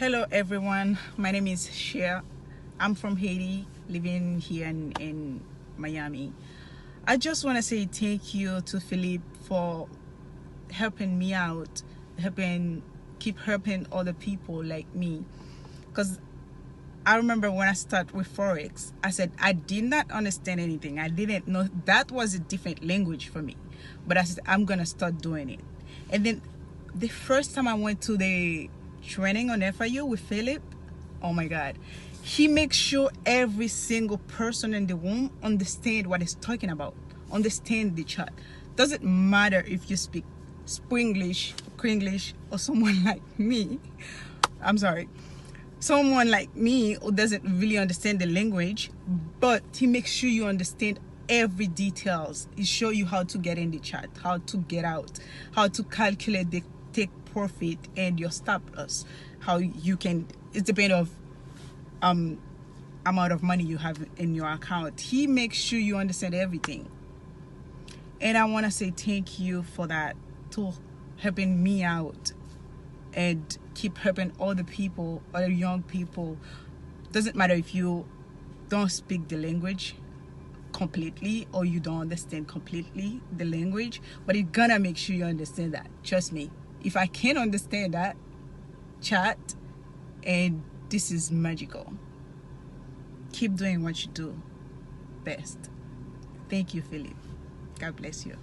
Hello everyone, my name is Cher. I'm from Haiti, living here in Miami. I just want to say thank you to Philip for helping me out, keep helping other people like me. Because I remember when I started with Forex, I said I did not understand anything. I didn't know, that was a different language for me. But I said I'm gonna start doing it. And then the first time I went to the training on FIU with Philip, oh my God, he makes sure every single person in the room understand what he's talking about, understand the chart. Doesn't matter if you speak Springlish, Kringlish, or someone like me. I'm sorry. Someone like me who doesn't really understand the language, but he makes sure you understand every details. He show you how to get in the chart, how to get out, how to calculate the take profit and your stop loss, how you can, it depends of amount of money you have in your account. He makes sure you understand everything. And I want to say thank you for that, to helping me out and keep helping other people, other young people. Doesn't matter if you don't speak the language completely or you don't understand completely the language, but it's gonna make sure you understand that. Trust me, if I can't understand that chat, and this is magical. Keep doing what you do best. Thank you, Philip. God bless you.